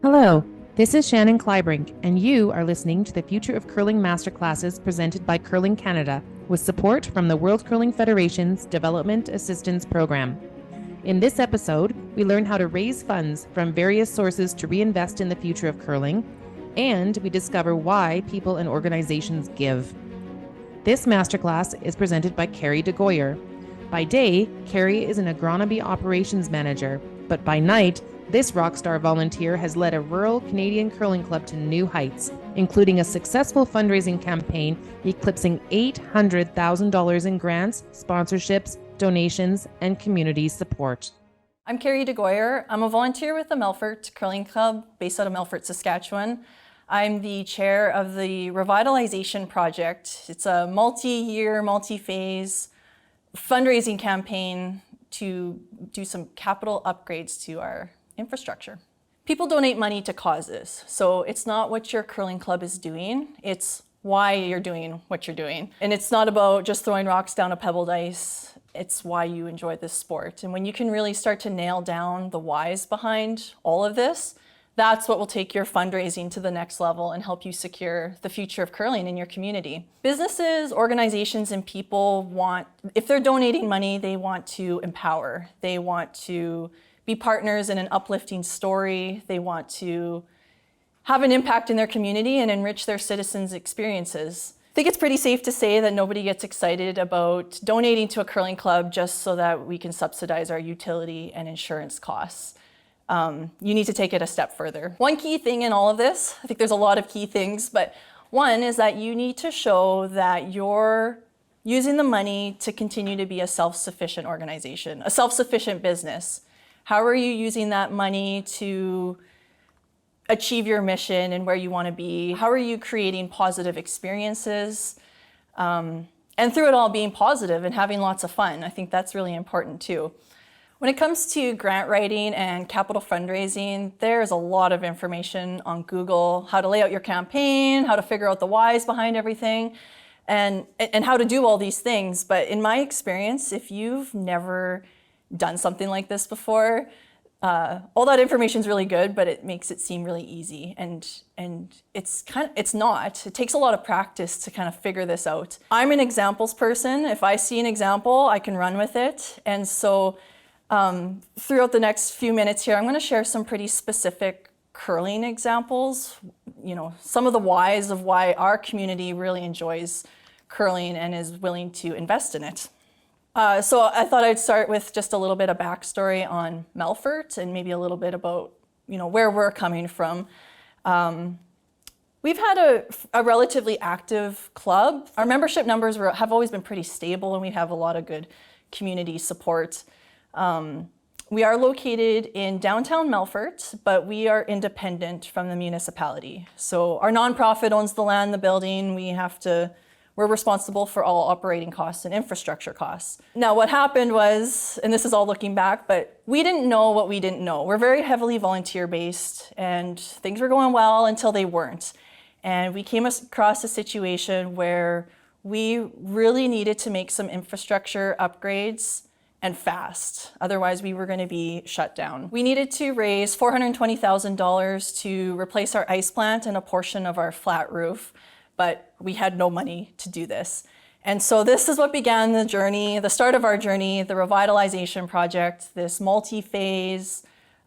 Hello, this is Shannon Kleibrink, and you are listening to the Future of Curling Masterclasses presented by Curling Canada, with support from the World Curling Federation's Development Assistance Program. In this episode, we learn how to raise funds from various sources to reinvest in the future of curling, and we discover why people and organizations give. This masterclass is presented by Kerrie de Gooijer. By day, Kerrie is an agronomy operations manager, but by night, this rockstar volunteer has led a rural Canadian curling club to new heights, including a successful fundraising campaign eclipsing $800,000 in grants, sponsorships, donations, and community support. I'm Kerrie de Gooijer. I'm a volunteer with the Melfort Curling Club based out of Melfort, Saskatchewan. I'm the chair of the Revitalization Project. It's a multi-year, multi-phase fundraising campaign to do some capital upgrades to our infrastructure. People donate money to causes, so it's not what your curling club is doing, it's why you're doing what you're doing. And it's not about just throwing rocks down a pebbled ice, it's why you enjoy this sport. And when you can really start to nail down the whys behind all of this, that's what will take your fundraising to the next level and help you secure the future of curling in your community. Businesses, organizations, and people want, if they're donating money, they want to empower. They want to be partners in an uplifting story. They want to have an impact in their community and enrich their citizens' experiences. I think it's pretty safe to say that nobody gets excited about donating to a curling club just so that we can subsidize our utility and insurance costs. You need to take it a step further. One key thing in all of this, I think there's a lot of key things, but one is that you need to show that you're using the money to continue to be a self-sufficient organization, a self-sufficient business. How are you using that money to achieve your mission and where you want to be? How are you creating positive experiences? And through it all being positive and having lots of fun. I think that's really important too. When it comes to grant writing and capital fundraising, there's a lot of information on Google, how to lay out your campaign, how to figure out the whys behind everything, and how to do all these things. But in my experience, if you've never done something like this before, all that information is really good, but it makes it seem really easy, and it's not. It takes a lot of practice to kind of figure this out. I'm an examples person. If I see an example, I can run with it, and so throughout the next few minutes here, I'm going to share some pretty specific curling examples. You know, some of the whys of why our community really enjoys curling and is willing to invest in it. So I thought I'd start with just a little bit of backstory on Melfort and maybe a little bit about, you know, where we're coming from. We've had a relatively active club. Our membership numbers have always been pretty stable, and we have a lot of good community support. We are located in downtown Melfort, but we are independent from the municipality. So our nonprofit owns the land, the building. We're responsible for all operating costs and infrastructure costs. Now, what happened was, and this is all looking back, but we didn't know what we didn't know. We're very heavily volunteer-based, and things were going well until they weren't. And we came across a situation where we really needed to make some infrastructure upgrades and fast. Otherwise, we were going to be shut down. We needed to raise $420,000 to replace our ice plant and a portion of our flat roof, but we had no money to do this. And so this is what began the journey, the start of our journey, the Revitalization Project, this multi-phase,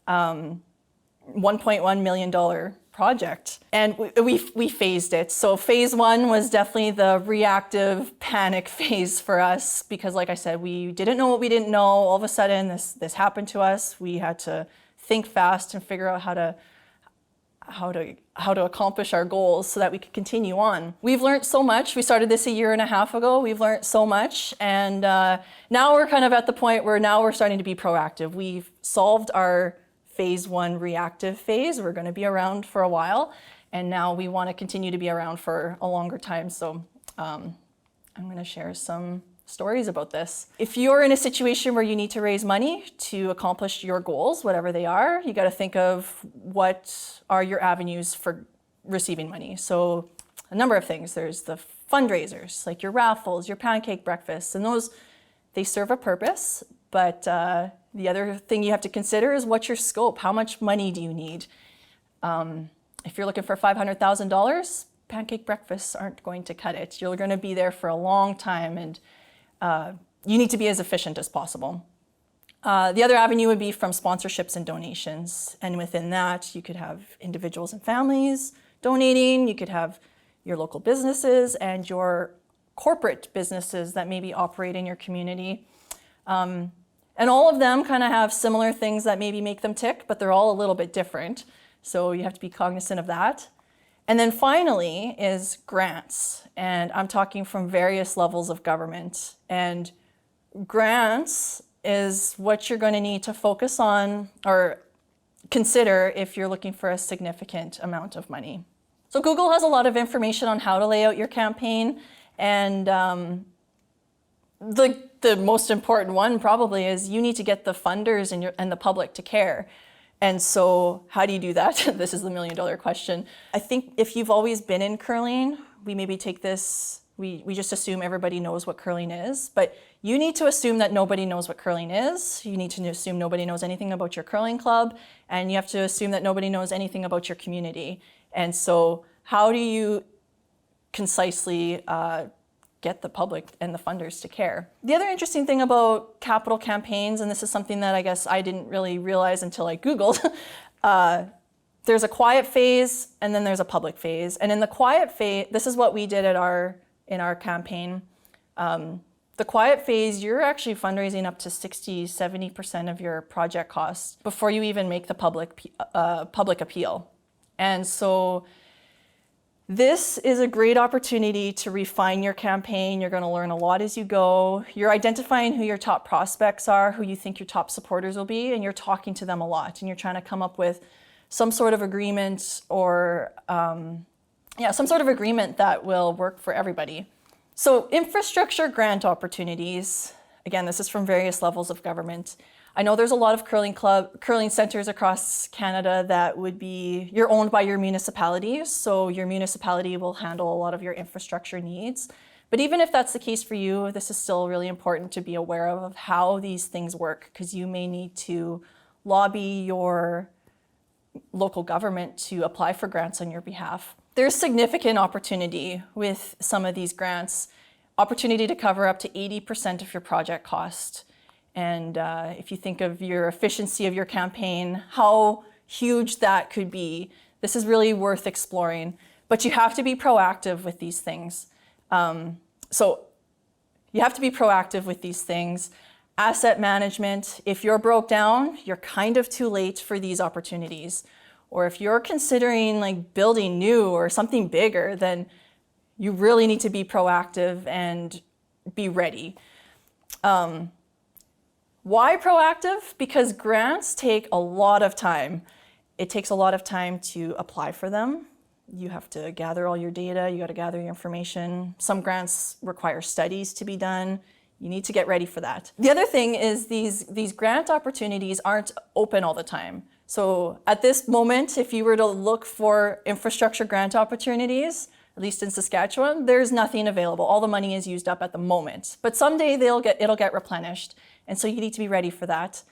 $1.1 million project. And we phased it. So phase one was definitely the reactive panic phase for us, because like I said, we didn't know what we didn't know. All of a sudden, this happened to us. We had to think fast and figure out how to accomplish our goals so that we could continue on. We've learned so much. We started this a year and a half ago. We've learned so much, and now we're kind of at the point where now we're starting to be proactive. We've solved our phase one reactive phase. We're going to be around for a while, and now we want to continue to be around for a longer time. So I'm going to share some stories about this. If you're in a situation where you need to raise money to accomplish your goals, whatever they are, you got to think of what are your avenues for receiving money. So a number of things. There's the fundraisers, like your raffles, your pancake breakfasts, and those, they serve a purpose, but the other thing you have to consider is what's your scope? How much money do you need? If you're looking for $500,000, pancake breakfasts aren't going to cut it. You're going to be there for a long time, and you need to be as efficient as possible. The other avenue would be from sponsorships and donations. And within that, you could have individuals and families donating. You could have your local businesses and your corporate businesses that maybe operate in your community. And all of them kind of have similar things that maybe make them tick, but they're all a little bit different. So you have to be cognizant of that. And then finally is grants. And I'm talking from various levels of government. And grants is what you're going to need to focus on or consider if you're looking for a significant amount of money. So Google has a lot of information on how to lay out your campaign. And the most important one probably is you need to get the funders and the public to care. And so how do you do that? This is the $1 million question. I think if you've always been in curling, we maybe take this, we just assume everybody knows what curling is, but you need to assume that nobody knows what curling is. You need to assume nobody knows anything about your curling club, and you have to assume that nobody knows anything about your community. And so how do you concisely get the public and the funders to care? The other interesting thing about capital campaigns, and this is something that I guess I didn't really realize until I Googled, there's a quiet phase and then there's a public phase. And in the quiet phase, this is what we did in our campaign. The quiet phase, you're actually fundraising up to 60-70% of your project costs before you even make the public appeal. And so this is a great opportunity to refine your campaign. You're going to learn a lot as you go. You're identifying who your top prospects are, who you think your top supporters will be, and you're talking to them a lot. And you're trying to come up with some sort of agreement or, some sort of agreement that will work for everybody. So infrastructure grant opportunities. Again, this is from various levels of government. I know there's a lot of curling centers across Canada that you're owned by your municipality, so your municipality will handle a lot of your infrastructure needs. But even if that's the case for you, this is still really important to be aware of how these things work, because you may need to lobby your local government to apply for grants on your behalf. There's significant opportunity with some of these grants, opportunity to cover up to 80% of your project cost. And if you think of your efficiency of your campaign, how huge that could be, this is really worth exploring. But you have to be proactive with these things. So you have to be proactive with these things. Asset management, if you're broke down, you're kind of too late for these opportunities. Or if you're considering like building new or something bigger, then you really need to be proactive and be ready. Why proactive? Because grants take a lot of time. It takes a lot of time to apply for them. You have to gather all your data, you got to gather your information. Some grants require studies to be done. You need to get ready for that. The other thing is these grant opportunities aren't open all the time. So at this moment, if you were to look for infrastructure grant opportunities, at least in Saskatchewan, there's nothing available. All the money is used up at the moment. But someday it'll get replenished. And so you need to be ready for that.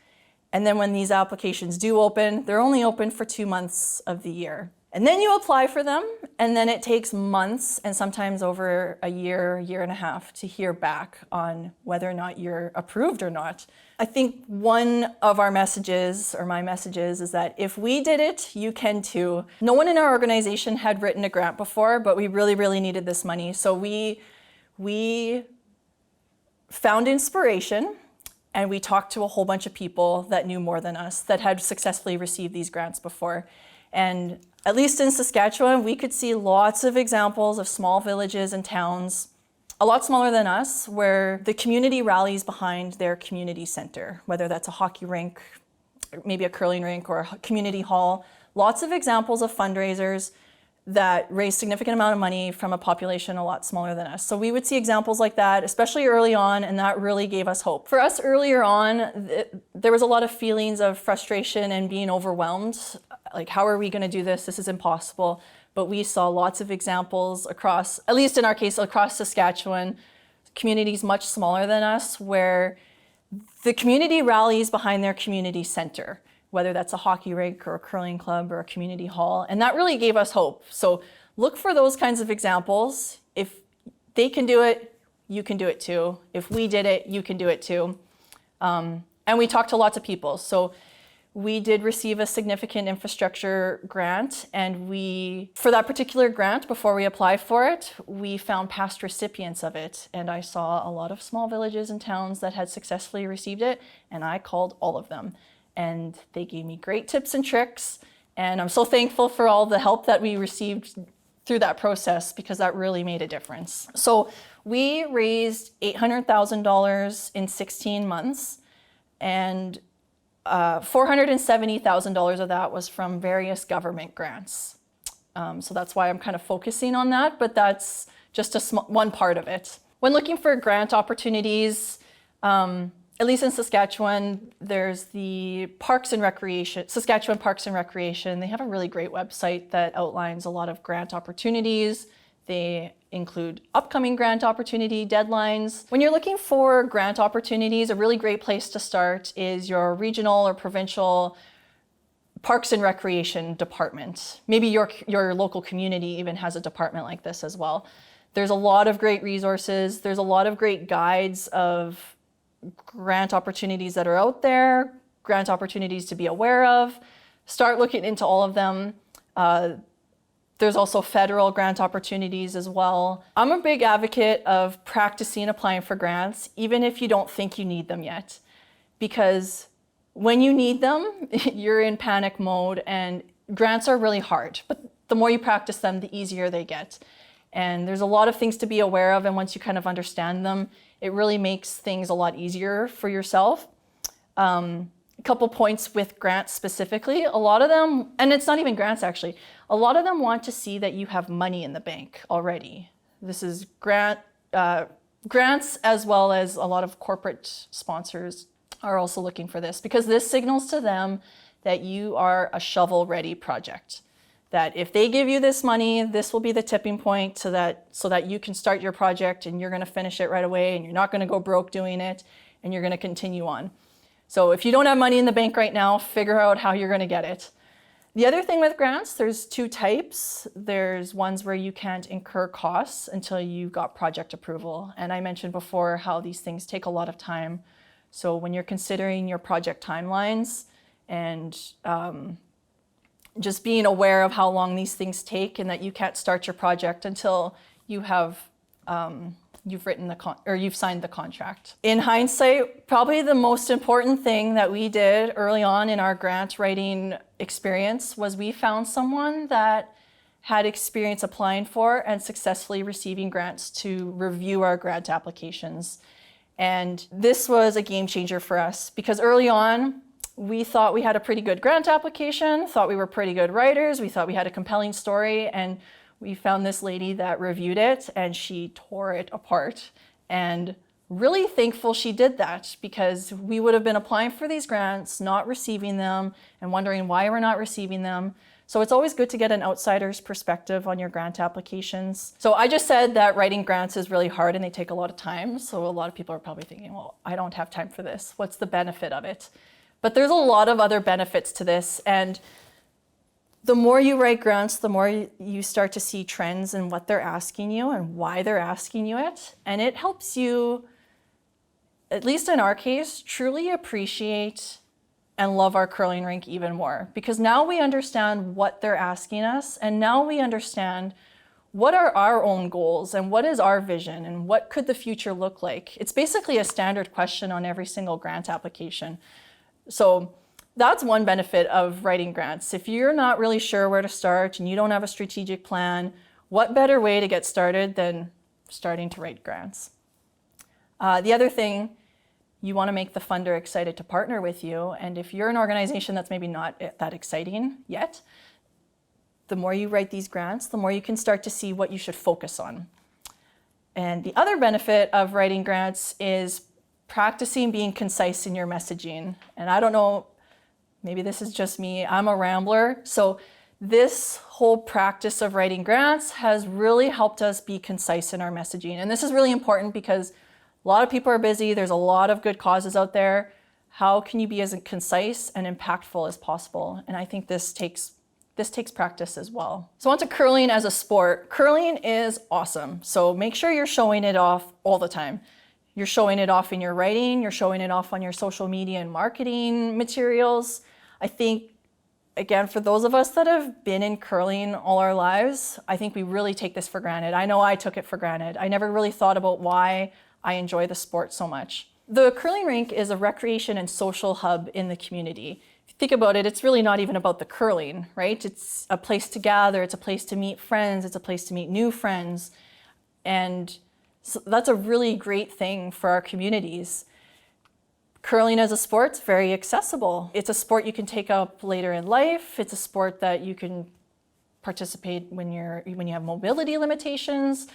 And then when these applications do open, they're only open for 2 months of the year. And then you apply for them, and then it takes months and sometimes over a year and a half to hear back on whether or not you're approved or not. I think one of our messages, or my messages, is that if we did it, you can too. No one in our organization had written a grant before, but we really, really needed this money. So we found inspiration, and we talked to a whole bunch of people that knew more than us, that had successfully received these grants before. And at least in Saskatchewan, we could see lots of examples of small villages and towns, a lot smaller than us, where the community rallies behind their community center, whether that's a hockey rink, maybe a curling rink, or a community hall. Lots of examples of fundraisers that raise significant amount of money from a population a lot smaller than us. So we would see examples like that, especially early on, and that really gave us hope. For us earlier on, there was a lot of feelings of frustration and being overwhelmed. Like, how are we gonna do this? This is impossible. But we saw lots of examples across, at least in our case, across Saskatchewan, communities much smaller than us, where the community rallies behind their community center, whether that's a hockey rink or a curling club or a community hall. And that really gave us hope. So look for those kinds of examples. If they can do it, you can do it too. If we did it, you can do it too. And we talked to lots of people. So we did receive a significant infrastructure grant, and for that particular grant, before we applied for it, we found past recipients of it. And I saw a lot of small villages and towns that had successfully received it, and I called all of them. And they gave me great tips and tricks. And I'm so thankful for all the help that we received through that process, because that really made a difference. So we raised $800,000 in 16 months, and $470,000 of that was from various government grants. So that's why I'm kind of focusing on that, but that's just one part of it. When looking for grant opportunities, at least in Saskatchewan, there's the Parks and Recreation, Saskatchewan Parks and Recreation. They have a really great website that outlines a lot of grant opportunities. They include upcoming grant opportunity deadlines. When you're looking for grant opportunities, a really great place to start is your regional or provincial Parks and Recreation department. Maybe your local community even has a department like this as well. There's a lot of great resources. There's a lot of great guides of grant opportunities that are out there, grant opportunities to be aware of. Start looking into all of them. There's also federal grant opportunities as well. I'm a big advocate of practicing applying for grants, even if you don't think you need them yet. Because when you need them, you're in panic mode, and grants are really hard. But the more you practice them, the easier they get. And there's a lot of things to be aware of, and once you kind of understand them, it really makes things a lot easier for yourself. A couple points with grants specifically. A lot of them, and it's not even grants actually, a lot of them want to see that you have money in the bank already. This is grants, as well as a lot of corporate sponsors are also looking for this, because this signals to them that you are a shovel-ready project. That if they give you this money, this will be the tipping point so that you can start your project, and you're going to finish it right away, and you're not going to go broke doing it, and you're going to continue on. So if you don't have money in the bank right now, figure out how you're going to get it. The other thing with grants, there's two types. There's ones where you can't incur costs until you got project approval. And I mentioned before how these things take a lot of time. So when you're considering your project timelines and just being aware of how long these things take, and that you can't start your project until you have you've signed the contract. In hindsight, probably the most important thing that we did early on in our grant writing experience was we found someone that had experience applying for and successfully receiving grants to review our grant applications. And this was a game changer for us, because early on, we thought we had a pretty good grant application, thought we were pretty good writers, we thought we had a compelling story, and we found this lady that reviewed it, and she tore it apart. And really thankful she did that, because we would have been applying for these grants, not receiving them, and wondering why we're not receiving them. So it's always good to get an outsider's perspective on your grant applications. So I just said that writing grants is really hard and they take a lot of time. So a lot of people are probably thinking, well, I don't have time for this. What's the benefit of it? But there's a lot of other benefits to this. And the more you write grants, the more you start to see trends in what they're asking you and why they're asking you it. And it helps you, at least in our case, truly appreciate and love our curling rink even more. Because now we understand what they're asking us, and now we understand what are our own goals and what is our vision and what could the future look like. It's basically a standard question on every single grant application. So that's one benefit of writing grants. If you're not really sure where to start and you don't have a strategic plan, what better way to get started than starting to write grants? The other thing, you want to make the funder excited to partner with you. And if you're an organization that's maybe not that exciting yet, the more you write these grants, the more you can start to see what you should focus on. And the other benefit of writing grants is practicing being concise in your messaging. And I don't know, maybe this is just me, I'm a rambler. So this whole practice of writing grants has really helped us be concise in our messaging. And this is really important because a lot of people are busy. There's a lot of good causes out there. How can you be as concise and impactful as possible? And I think this takes practice as well. So on to curling as a sport. Curling is awesome. So make sure you're showing it off all the time. You're showing it off in your writing, you're showing it off on your social media and marketing materials. I think, again, for those of us that have been in curling all our lives, I think we really take this for granted. I know I took it for granted. I never really thought about why I enjoy the sport so much. The curling rink is a recreation and social hub in the community. If you think about it, it's really not even about the curling, right? It's a place to gather, it's a place to meet friends, it's a place to meet new friends. And so that's a really great thing for our communities. Curling as a sport's very accessible. It's a sport you can take up later in life. It's a sport that you can participate when you have mobility limitations.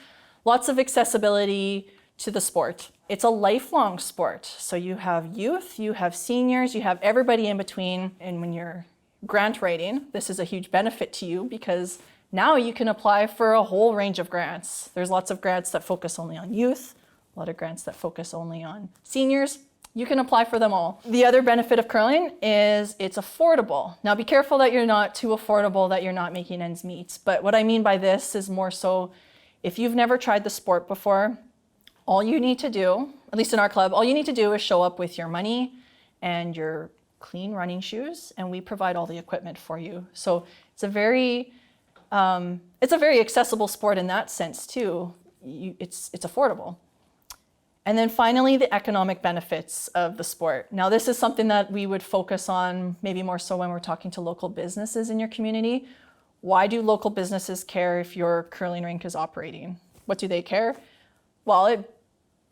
Lots of accessibility to the sport. It's a lifelong sport. So you have youth, you have seniors, you have everybody in between. And when you're grant writing, this is a huge benefit to you because now you can apply for a whole range of grants. There's lots of grants that focus only on youth, a lot of grants that focus only on seniors. You can apply for them all. The other benefit of curling is it's affordable. Now be careful that you're not too affordable, that you're not making ends meet. But what I mean by this is more so, if you've never tried the sport before, all you need to do, at least in our club, all you need to do is show up with your money and your clean running shoes, and we provide all the equipment for you. So it's a very accessible sport in that sense too. It's affordable. And then finally, the economic benefits of the sport. Now, this is something that we would focus on maybe more so when we're talking to local businesses in your community. Why do local businesses care if your curling rink is operating? What do they care? Well,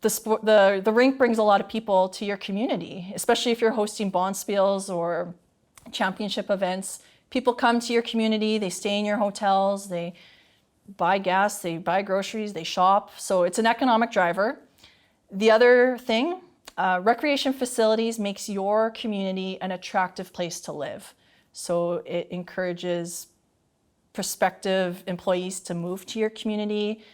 the rink brings a lot of people to your community, especially if you're hosting bonspiels or championship events. People come to your community, they stay in your hotels, they buy gas, they buy groceries, they shop. So it's an economic driver. The other thing, recreation facilities makes your community an attractive place to live. So it encourages prospective employees to move to your community,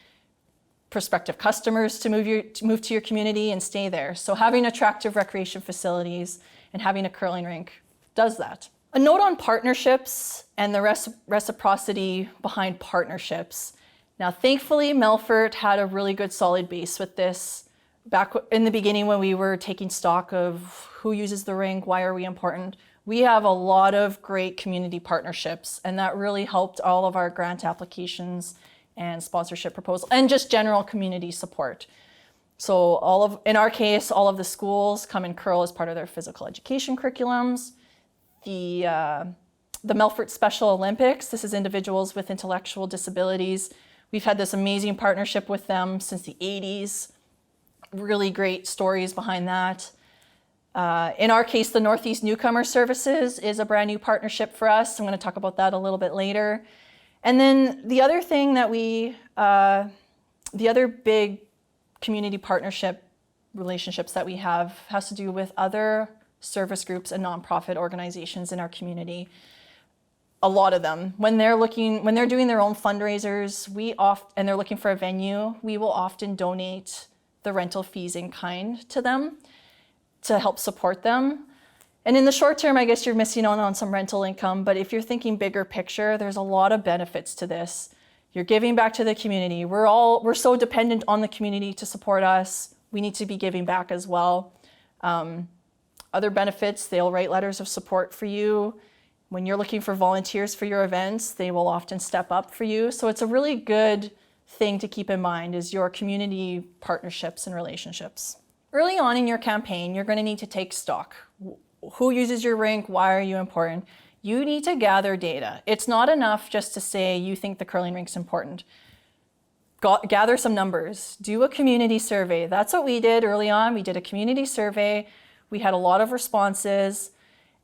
prospective customers to move to your community and stay there. So having attractive recreation facilities and having a curling rink does that. A note on partnerships and the reciprocity behind partnerships. Now, thankfully, Melfort had a really good solid base with this. Back in the beginning when we were taking stock of who uses the rink, why are we important, we have a lot of great community partnerships, and that really helped all of our grant applications and sponsorship proposals and just general community support. So in our case, all of the schools come and curl as part of their physical education curriculums. The Melfort Special Olympics, this is individuals with intellectual disabilities. We've had this amazing partnership with them since the 80s. Really great stories behind that. In our case, the Northeast Newcomer Services is a brand new partnership for us. I'm going to talk about that a little bit later. And then the other thing that the other big community partnership relationships that we have has to do with other service groups and nonprofit organizations in our community. A lot of them, when they're doing their own fundraisers, and they're looking for a venue, we will often donate the rental fees in kind to them to help support them. And in the short term, I guess you're missing out on some rental income, but if you're thinking bigger picture, there's a lot of benefits to this. You're giving back to the community. We're so dependent on the community to support us. We need to be giving back as well. Other benefits, they'll write letters of support for you. When you're looking for volunteers for your events, they will often step up for you. So it's a really good thing to keep in mind is your community partnerships and relationships. Early on in your campaign, you're going to need to take stock. Who uses your rink? Why are you important? You need to gather data. It's not enough just to say you think the curling rink's important. Gather some numbers. Do a community survey. That's what we did early on. We did a community survey. We had a lot of responses,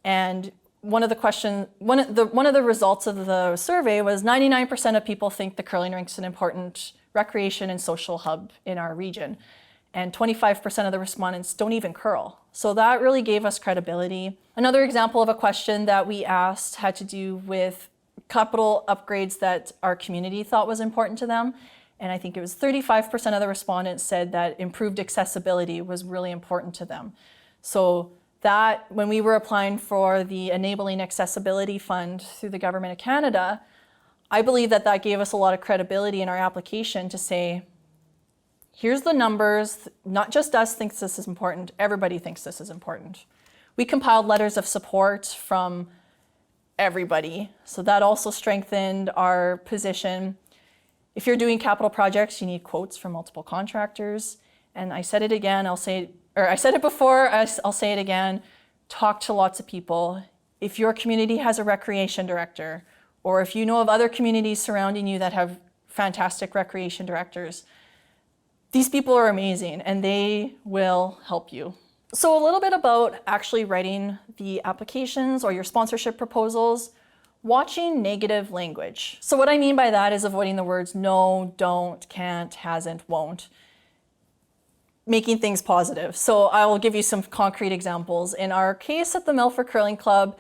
and one of the results of the survey was 99% of people think the curling rink's an important recreation and social hub in our region. And 25% of the respondents don't even curl. So that really gave us credibility. Another example of a question that we asked had to do with capital upgrades that our community thought was important to them. And I think it was 35% of the respondents said that improved accessibility was really important to them. So that when we were applying for the Enabling Accessibility Fund through the Government of Canada, I believe that that gave us a lot of credibility in our application to say, here's the numbers, not just us thinks this is important, everybody thinks this is important. We compiled letters of support from everybody, so that also strengthened our position. If you're doing capital projects, you need quotes from multiple contractors. And I said it again, I said it before, I'll say it again, talk to lots of people. If your community has a recreation director, or if you know of other communities surrounding you that have fantastic recreation directors, these people are amazing and they will help you. So a little bit about actually writing the applications or your sponsorship proposals. Watching negative language. So what I mean by that is avoiding the words no, don't, can't, hasn't, won't. Making things positive. So I will give you some concrete examples. In our case at the Milford Curling Club,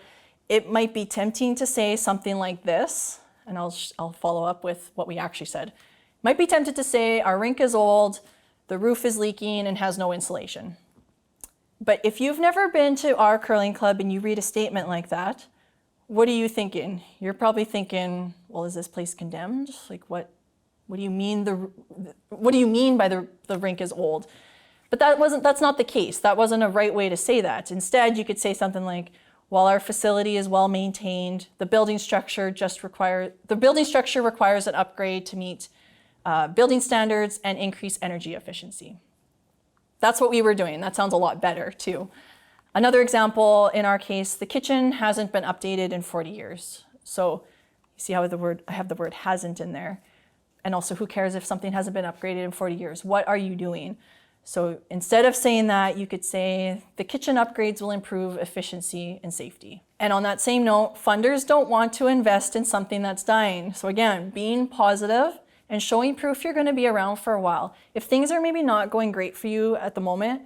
it might be tempting to say something like this, and I'll follow up with what we actually said. Might be tempted to say our rink is old, the roof is leaking and has no insulation. But if you've never been to our curling club and you read a statement like that, what are you thinking? You're probably thinking, well, is this place condemned? Like what do you mean by the rink is old? But that's not the case. That wasn't a right way to say that. Instead, you could say something like, while our facility is well maintained, the building structure requires an upgrade to meet building standards and increase energy efficiency. That's what we were doing. That sounds a lot better too. Another example, in our case, the kitchen hasn't been updated in 40 years. So you see how I have the word hasn't in there. And also, who cares if something hasn't been upgraded in 40 years? What are you doing? So instead of saying that, you could say the kitchen upgrades will improve efficiency and safety. And on that same note, funders don't want to invest in something that's dying. So again, being positive and showing proof you're going to be around for a while. If things are maybe not going great for you at the moment,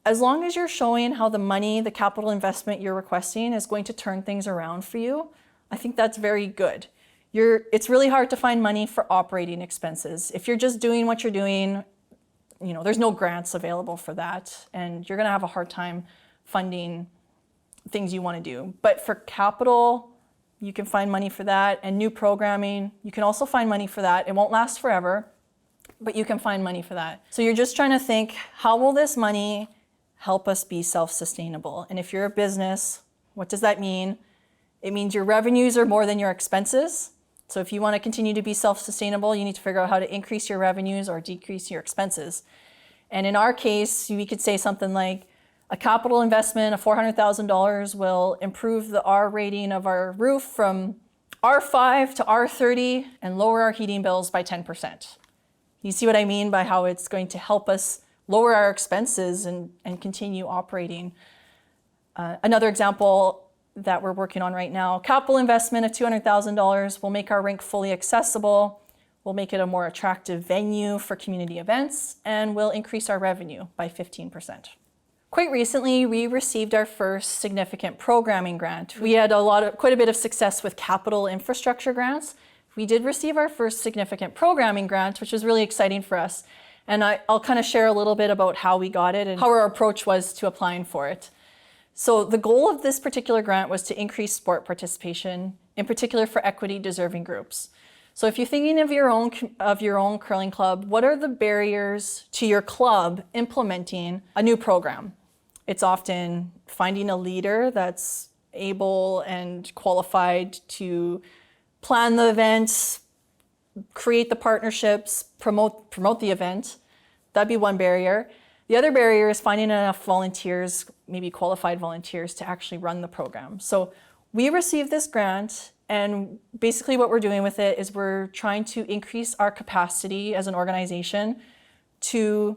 as long as you're showing how the money, the capital investment you're requesting is going to turn things around for you, I think that's very good. It's really hard to find money for operating expenses. If you're just doing what you're doing, there's no grants available for that, and you're going to have a hard time funding things you want to do. But for capital, you can find money for that, and new programming, you can also find money for that. It won't last forever, but you can find money for that. So you're just trying to think, how will this money help us be self-sustainable? And if you're a business, what does that mean? It means your revenues are more than your expenses. So if you want to continue to be self-sustainable, you need to figure out how to increase your revenues or decrease your expenses. And in our case, we could say something like, a capital investment of $400,000 will improve the R rating of our roof from R5 to R30 and lower our heating bills by 10%. You see what I mean by how it's going to help us lower our expenses and continue operating. Another example that we're working on right now, capital investment of $200,000 will make our rink fully accessible, will make it a more attractive venue for community events, and will increase our revenue by 15%. Quite recently, we received our first significant programming grant. We had quite a bit of success with capital infrastructure grants. We did receive our first significant programming grant, which was really exciting for us. And I'll kind of share a little bit about how we got it and how our approach was to applying for it. So the goal of this particular grant was to increase sport participation, in particular for equity-deserving groups. So if you're thinking of your own curling club, what are the barriers to your club implementing a new program? It's often finding a leader that's able and qualified to plan the events, create the partnerships, promote the event. That'd be one barrier. The other barrier is finding enough volunteers, maybe qualified volunteers, to actually run the program. So we received this grant, and basically what we're doing with it is we're trying to increase our capacity as an organization to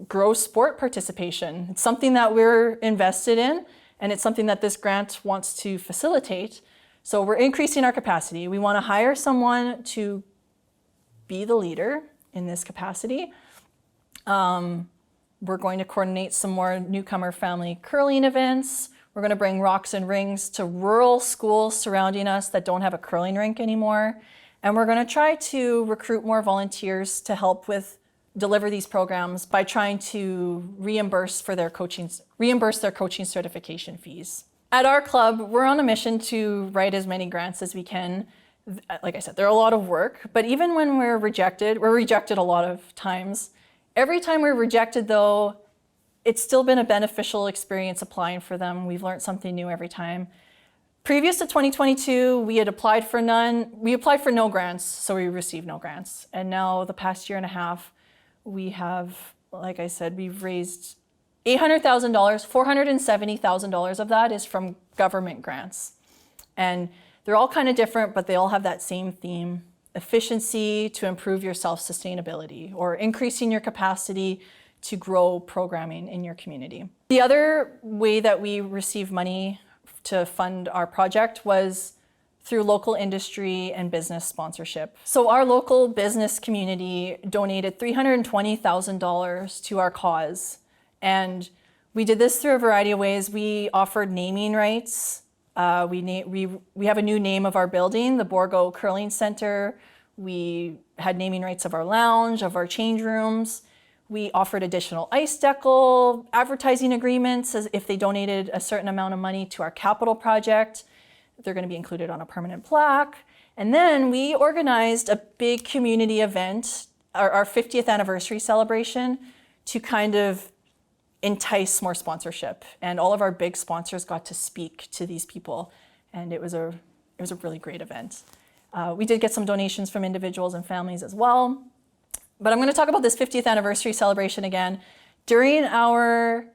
grow sport participation. It's something that we're invested in, and it's something that this grant wants to facilitate. So we're increasing our capacity. We want to hire someone to be the leader in this capacity. We're going to coordinate some more newcomer family curling events. We're going to bring rocks and rings to rural schools surrounding us that don't have a curling rink anymore. And we're going to try to recruit more volunteers to help with deliver these programs by trying to reimburse their coaching certification fees. At our club, we're on a mission to write as many grants as we can. Like I said, they're a lot of work, but even when we're rejected a lot of times. Every time we're rejected though, it's still been a beneficial experience applying for them. We've learned something new every time. Previous to 2022, we applied for no grants, so we received no grants. And now the past year and a half, we have, like I said, we've raised $800,000, $470,000 of that is from government grants. And they're all kind of different, but they all have that same theme: efficiency to improve your self-sustainability, or increasing your capacity to grow programming in your community. The other way that we receive money to fund our project was through local industry and business sponsorship. So our local business community donated $320,000 to our cause. And we did this through a variety of ways. We offered naming rights. We have a new name of our building, the Borgo Curling Center. We had naming rights of our lounge, of our change rooms. We offered additional ice decal, advertising agreements as if they donated a certain amount of money to our capital project. They're going to be included on a permanent plaque. And then we organized a big community event, our 50th anniversary celebration, to kind of entice more sponsorship. And all of our big sponsors got to speak to these people. And it was a really great event. We did get some donations from individuals and families as well. But I'm going to talk about this 50th anniversary celebration again. During our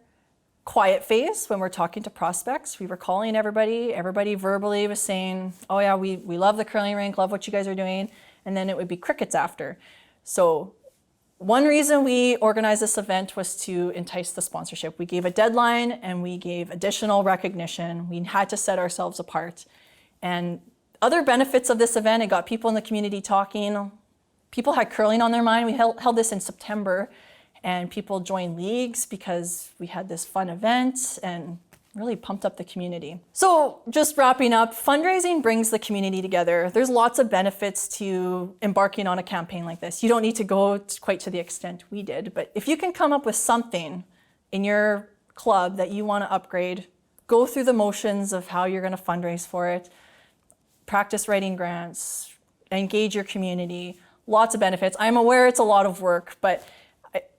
quiet phase, when we're talking to prospects, we were calling everybody. Everybody verbally was saying, oh yeah, we love the curling rink, love what you guys are doing. And then it would be crickets after. So one reason we organized this event was to entice the sponsorship. We gave a deadline and we gave additional recognition. We had to set ourselves apart. And other benefits of this event, it got people in the community talking. People had curling on their mind. We held this in September, and people joined leagues because we had this fun event and really pumped up the community. So just wrapping up, fundraising brings the community together. There's lots of benefits to embarking on a campaign like this. You don't need to go quite to the extent we did, but if you can come up with something in your club that you want to upgrade, go through the motions of how you're going to fundraise for it, practice writing grants, engage your community, lots of benefits. I'm aware it's a lot of work, but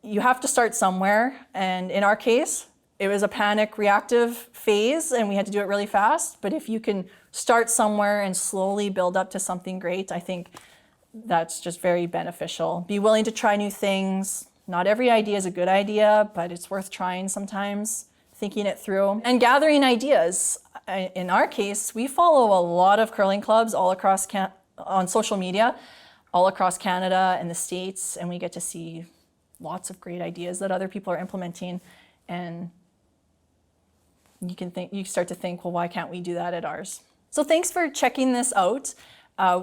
you have to start somewhere. And in our case, it was a panic reactive phase and we had to do it really fast. But if you can start somewhere and slowly build up to something great, I think that's just very beneficial. Be willing to try new things. Not every idea is a good idea, but it's worth trying sometimes, thinking it through, and gathering ideas. In our case, we follow a lot of curling clubs all across on social media, all across Canada and the States, and we get to see lots of great ideas that other people are implementing. And you start to think, well, why can't we do that at ours? So thanks for checking this out.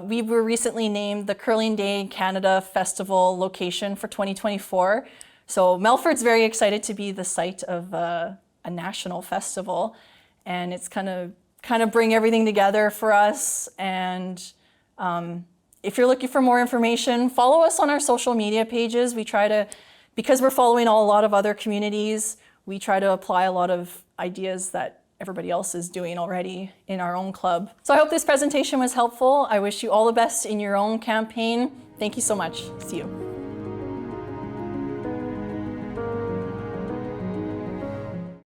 We were recently named the Curling Day Canada Festival location for 2024. So Melford's very excited to be the site of a national festival, and it's kind of bring everything together for us. And if you're looking for more information, follow us on our social media pages. We try to, because we're following a lot of other communities, we try to apply a lot of ideas that everybody else is doing already in our own club. So I hope this presentation was helpful. I wish you all the best in your own campaign. Thank you so much. See you.